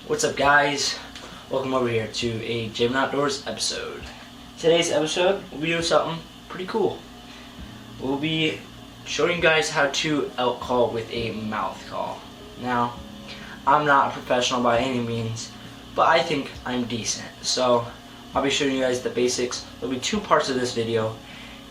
What's up, guys? Welcome over here to a Gym Outdoors episode. Today's episode, we'll be doing something pretty cool. We'll be showing you guys how to elk call with a mouth call. Now, I'm not a professional by any means, but I think I'm decent. So, I'll be showing you guys the basics. There'll be two parts of this video,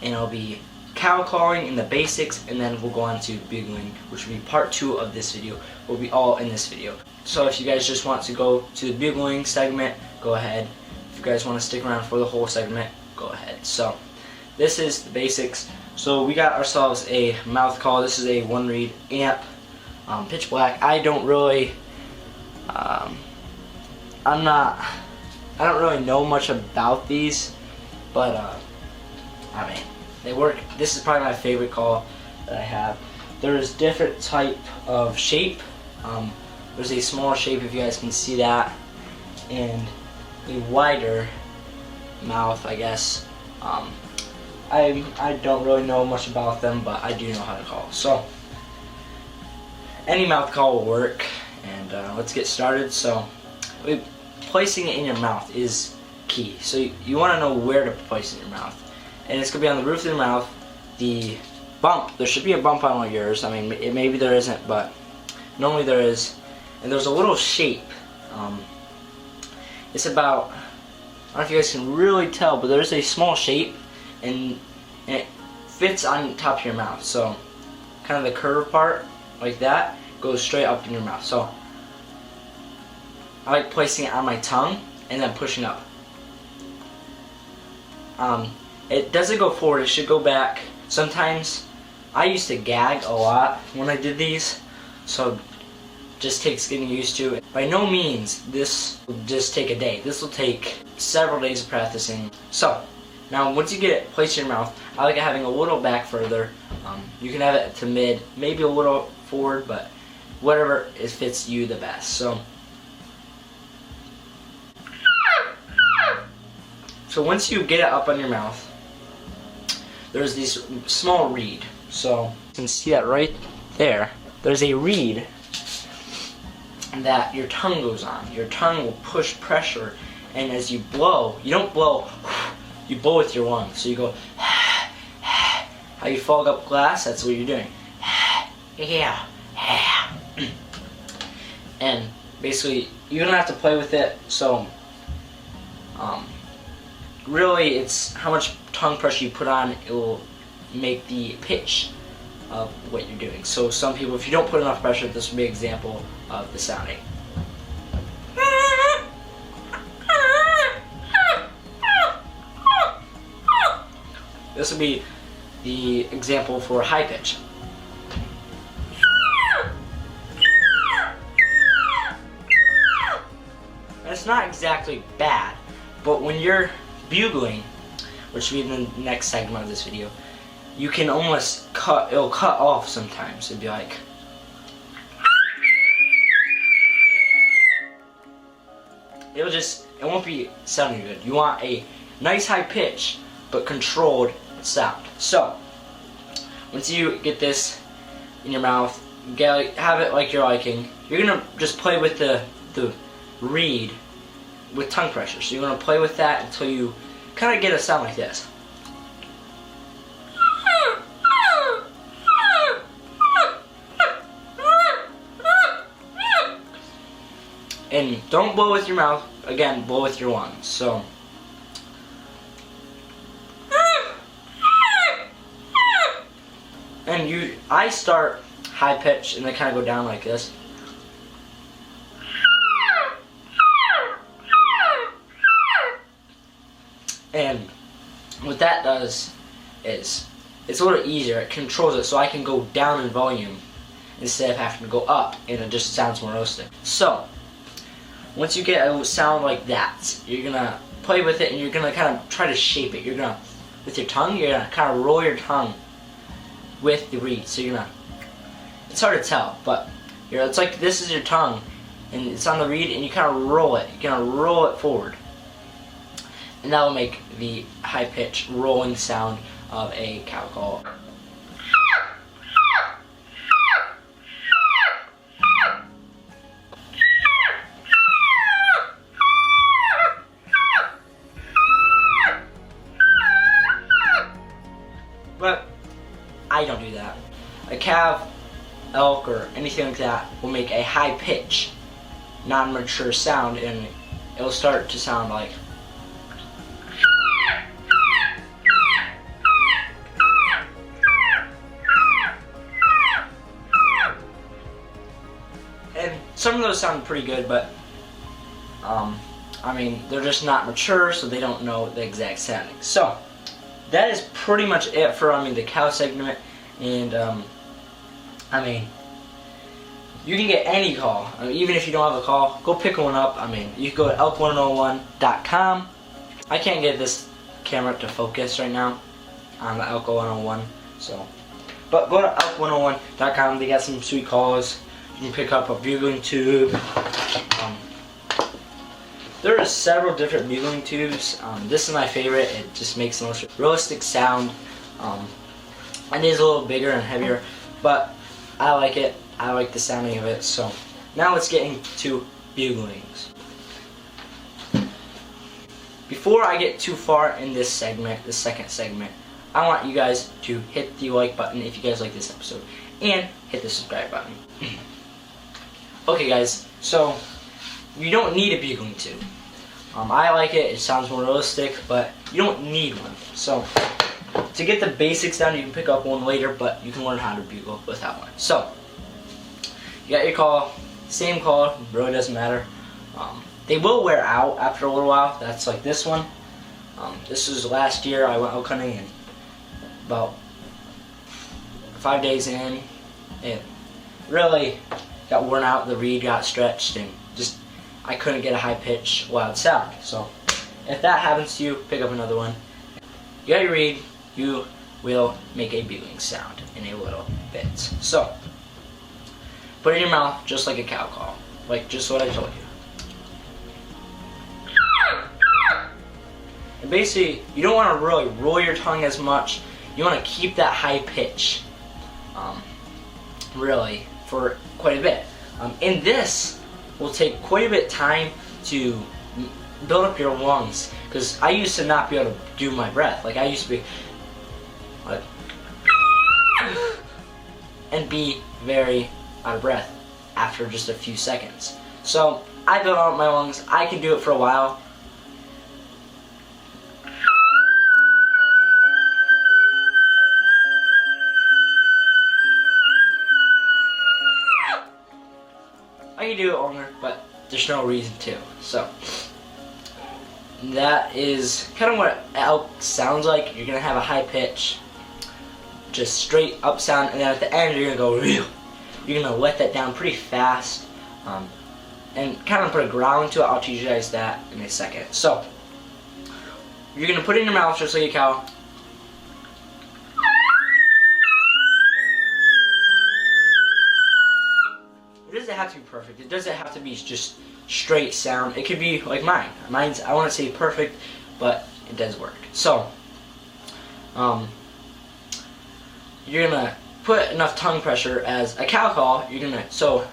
and it'll be cow calling and the basics, and then we'll go on to bugling, which will be part 2 of this video. Will be all in this video. So if you guys just want to go to the bugling segment, go ahead. If you guys want to stick around for the whole segment, go ahead. So this is the basics. So we got ourselves a mouth call. This is a 1-reed amp, pitch black. I don't really know much about these, but I mean, they work. This is probably my favorite call that I have. There's different type of shape. There's a smaller shape, if you guys can see that, and a wider mouth, I guess. I don't really know much about them, but I do know how to call. So any mouth call will work, and let's get started. So placing it in your mouth is key. So you want to know where to place it in your mouth, and it's gonna be on the roof of your mouth. The bump, there should be a bump on all yours. I mean, maybe there isn't, but normally there is. And there's a little shape. It's about, I don't know if you guys can really tell, but there's a small shape, and it fits on top of your mouth. So kind of the curved part, like that, goes straight up in your mouth. So I like placing it on my tongue and then pushing up. It doesn't go forward, it should go back. Sometimes I used to gag a lot when I did these, so just takes getting used to. By no means this will just take a day. This will take several days of practicing. So now once you get it placed in your mouth, I like it having a little back further. You can have it to mid, maybe a little forward, but whatever fits you the best. So once you get it up on your mouth, there's this small reed. So you can see that right there. There's a reed that your tongue goes on. Your tongue will push pressure, and as you blow, you don't blow, you blow with your lungs. So you go, how you fog up glass, that's what you're doing. Yeah. And basically, you don't have to play with it, so really it's how much tongue pressure you put on, it will make the pitch of what you're doing. So some people, if you don't put enough pressure, this would be an example of the sounding. This would be the example for high pitch. It's not exactly bad, but when you're bugling, which will be in the next segment of this video, you can almost it'll cut off sometimes. It'd be like, it won't be sounding good. You want a nice high pitch, but controlled sound. So, once you get this in your mouth, have it like you're liking, you're gonna just play with the reed with tongue pressure. So you're gonna play with that until you kind of get a sound like this. And don't blow with your mouth, again, blow with your lungs. So and I start high pitch and then kind of go down like this. And what that does is it's a little easier. It controls it so I can go down in volume instead of having to go up, and it just sounds more realistic. So once you get a sound like that, you're gonna play with it and you're gonna kind of try to shape it. You're gonna, with your tongue, you're gonna kind of roll your tongue with the reed. So you're gonna, it's hard to tell, but it's like this is your tongue and it's on the reed, and you kind of roll it. You're gonna roll it forward, and that will make the high pitch rolling sound of a cow call. anything like that will make a high pitch, non-mature sound, and it'll start to sound like. And some of those sound pretty good, but I mean, they're just not mature, so they don't know the exact sounding. So that is pretty much it for the cow segment. And I mean, you can get any call. I mean, even if you don't have a call, go pick one up. I mean, you can go to elk101.com. I can't get this camera to focus right now on the Elk 101, so. But go to elk101.com. They got some sweet calls. You can pick up a bugling tube. There are several different bugling tubes. This is my favorite. It just makes the most realistic sound. It is a little bigger and heavier, but I like it. I like the sounding of it. So now let's get into buglings. Before I get too far in this segment, the second segment, I want you guys to hit the like button if you guys like this episode, and hit the subscribe button. Okay guys, so you don't need a bugling tube. I like it, it sounds more realistic, but you don't need one. So to get the basics down, you can pick up one later, but you can learn how to bugle without one. So you got your call, same call, really doesn't matter. They will wear out after a little while. That's like this one. This was last year. I went elk hunting, and about 5 days in, it really got worn out. The reed got stretched, and just I couldn't get a high pitch loud sound. So if that happens to you, pick up another one. You got your reed, you will make a bugling sound in a little bit. So put it in your mouth just like a cow call, like just what I told you. And basically, you don't want to really roll your tongue as much. You want to keep that high pitch, really, for quite a bit. And this will take quite a bit of time to build up your lungs, because I used to not be able to do my breath. Like I used to be like, and be very out of breath after just a few seconds. So I built up my lungs. I can do it for a while. I can do it longer, but there's no reason to. So that is kind of what elk sounds like. You're gonna have a high pitch, just straight up sound, and then at the end you're gonna go real. You're gonna let that down pretty fast, and kind of put a growl into it. I'll teach you guys that in a second. So you're gonna put it in your mouth just like a cow. It doesn't have to be perfect. It doesn't have to be just straight sound. It could be like mine. Mine's, I want to say perfect, but it does work. So, you're gonna put enough tongue pressure as a cow call. You're gonna, so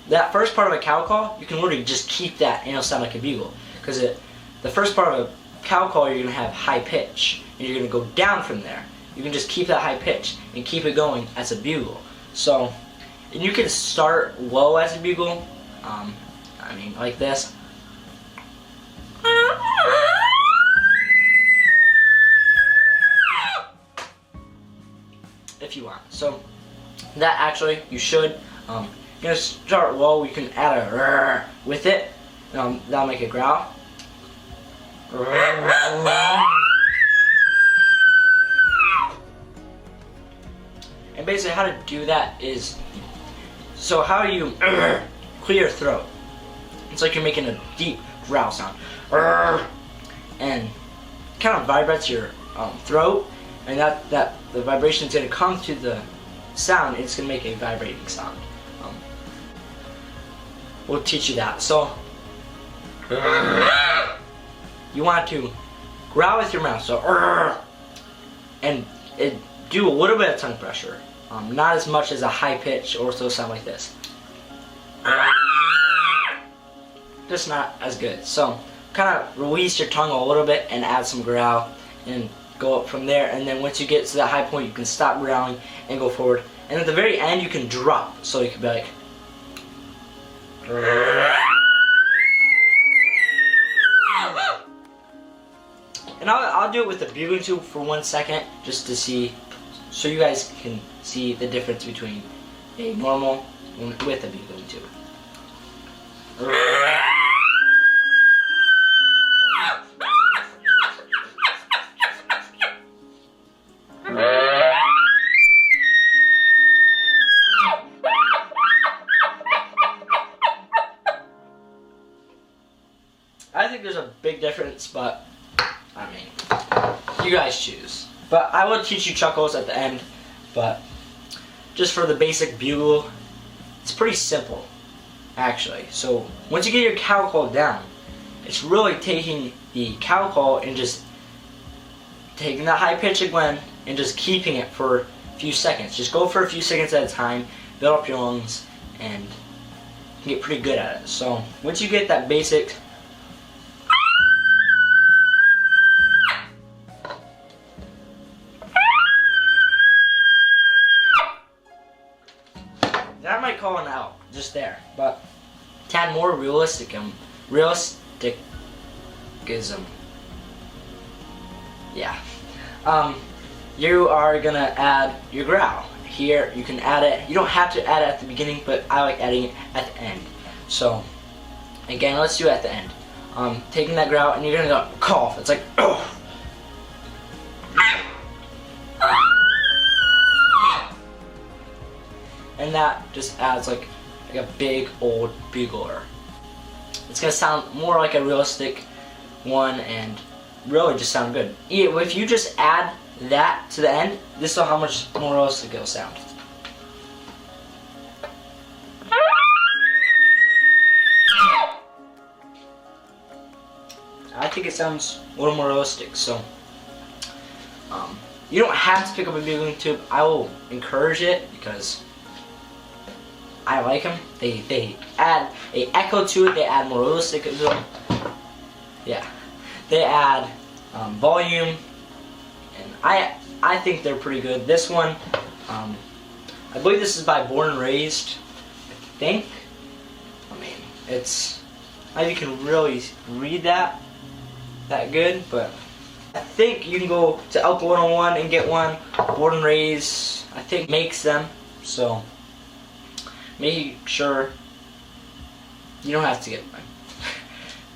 that first part of a cow call, you can literally just keep that and it'll sound like a bugle. Because the first part of a cow call, you're gonna have high pitch, and you're gonna go down from there. You can just keep that high pitch and keep it going as a bugle. So, and you can start low as a bugle. I mean, like this. If you want. So, that actually, you should. You're gonna start low. You can add a rrr with it. That'll make it growl. And basically how to do that is, so how you clear your throat. It's like you're making a deep growl sound. And kind of vibrates your throat, and that the vibration is going to come to the sound. It's going to make a vibrating sound. We'll teach you that. So you want to growl with your mouth. So and do a little bit of tongue pressure. Not as much as a high pitch ortho sound like this. Just not as good. So kind of release your tongue a little bit and add some growl, and go up from there, and then once you get to that high point, you can stop growling and go forward. And at the very end, you can drop, so you can be like. And I'll do it with the bugling tube for 1 second, just to see, so you guys can see the difference between a normal one with a bugling tube. I think there's a big difference, but I mean, you guys choose. But I will teach you chuckles at the end, but just for the basic bugle, it's pretty simple, actually. So once you get your cow call down, it's really taking the cow call and just taking that high pitch again and just keeping it for a few seconds. Just go for a few seconds at a time, build up your lungs, and you can get pretty good at it. So once you get that basic that might call an out just there, but to add more realisticism, yeah. You are gonna add your growl. Here you can add it. You don't have to add it at the beginning, but I like adding it at the end. So again, let's do it at the end. Taking that growl and you're gonna go cough. It's like oh. And that just adds like a big old bugler. It's gonna sound more like a realistic one and really just sound good. If you just add that to the end, this is how much more realistic it'll sound. I think it sounds a little more realistic, so you don't have to pick up a bugling tube. I will encourage it because I like them. They add a echo to it. They add more realistic. Yeah, they add volume, and I think they're pretty good. This one, I believe this is by Born and Raised. I think. I mean, it's I you can really read that good, but I think you can go to Elk 101 and get one. Born and Raised, I think, makes them. So make sure you don't have to get one,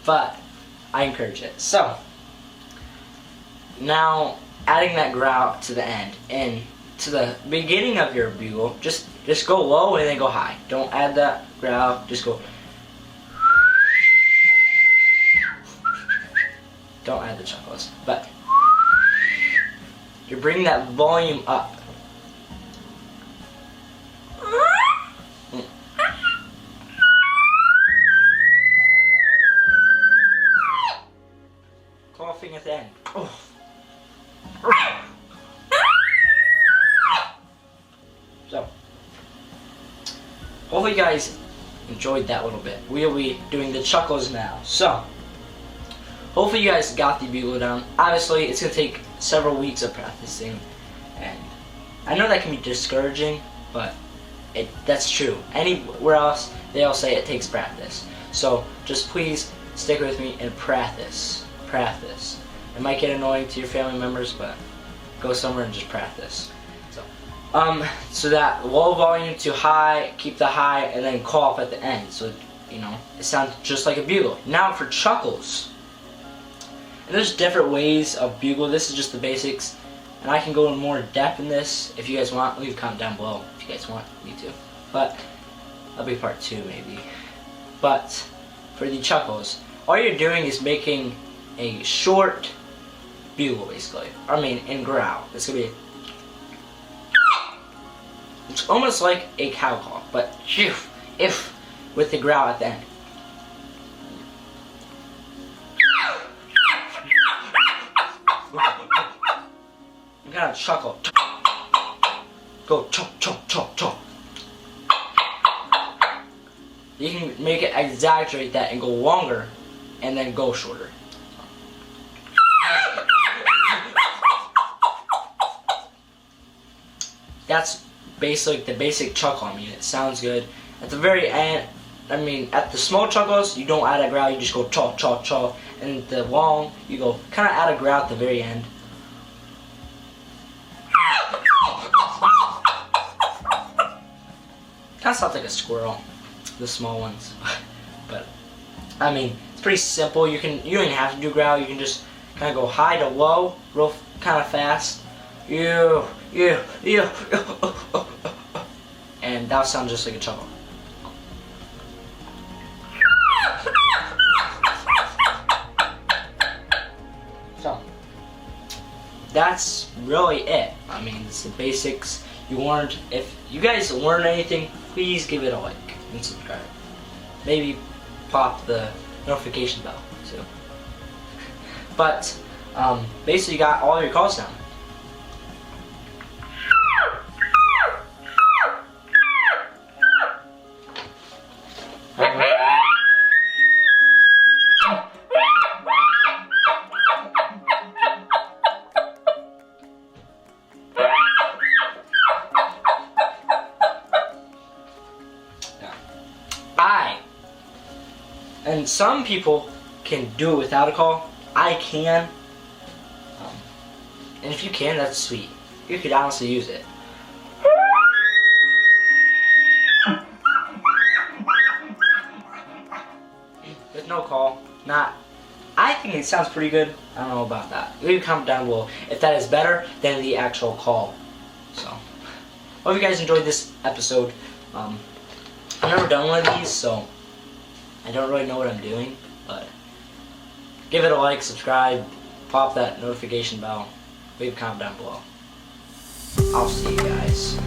but I encourage it. So now adding that growl to the end and to the beginning of your bugle, just go low and then go high. Don't add that growl, just go. Don't add the chuckles, but you're bringing that volume up. Coughing at the end. Oh. So, hopefully you guys enjoyed that little bit. We'll be doing the chuckles now. So, hopefully you guys got the bugle down. Obviously, it's going to take several weeks of practicing, and I know that can be discouraging, but that's true. Anywhere else, they all say it takes practice. So, just please stick with me and practice. Practice. It might get annoying to your family members, but go somewhere and just practice. So that low volume to high, keep the high, and then cough at the end. So, you know, it sounds just like a bugle. Now for chuckles. And there's different ways of bugle. This is just the basics. And I can go in more depth in this if you guys want. Leave a comment down below if you guys want me to. But that'll be part 2 maybe. But for the chuckles, all you're doing is making a short bugle basically. I mean, in growl. It's gonna be. It's almost like a cow call, but if with the growl at the end. You gotta chuckle. Go chok chok chok chok. You can make it exaggerate that and go longer, and then go shorter. that's basically the basic chuckle. I mean, it sounds good. At the very end, I mean, at the small chuckles, you don't add a growl, you just go chaw, chaw, chaw. And the long, you go kind of add a growl at the very end. Kind of sounds like a squirrel, the small ones. But, I mean, it's pretty simple. You don't even have to do growl, you can just kind of go high to low, real kind of fast. You, and that sounds just like a chuckle. So, that's really it. I mean, it's the basics. If you guys learned anything, please give it a like and subscribe. Maybe pop the notification bell too. But basically, you got all your calls down. And some people can do it without a call. I can. And if you can, that's sweet. You could honestly use it. With no call, I think it sounds pretty good. I don't know about that. Leave a comment down below if that is better than the actual call. So, hope you guys enjoyed this episode. I've never done one of these, so I don't really know what I'm doing, but give it a like, subscribe, pop that notification bell, leave a comment down below. I'll see you guys.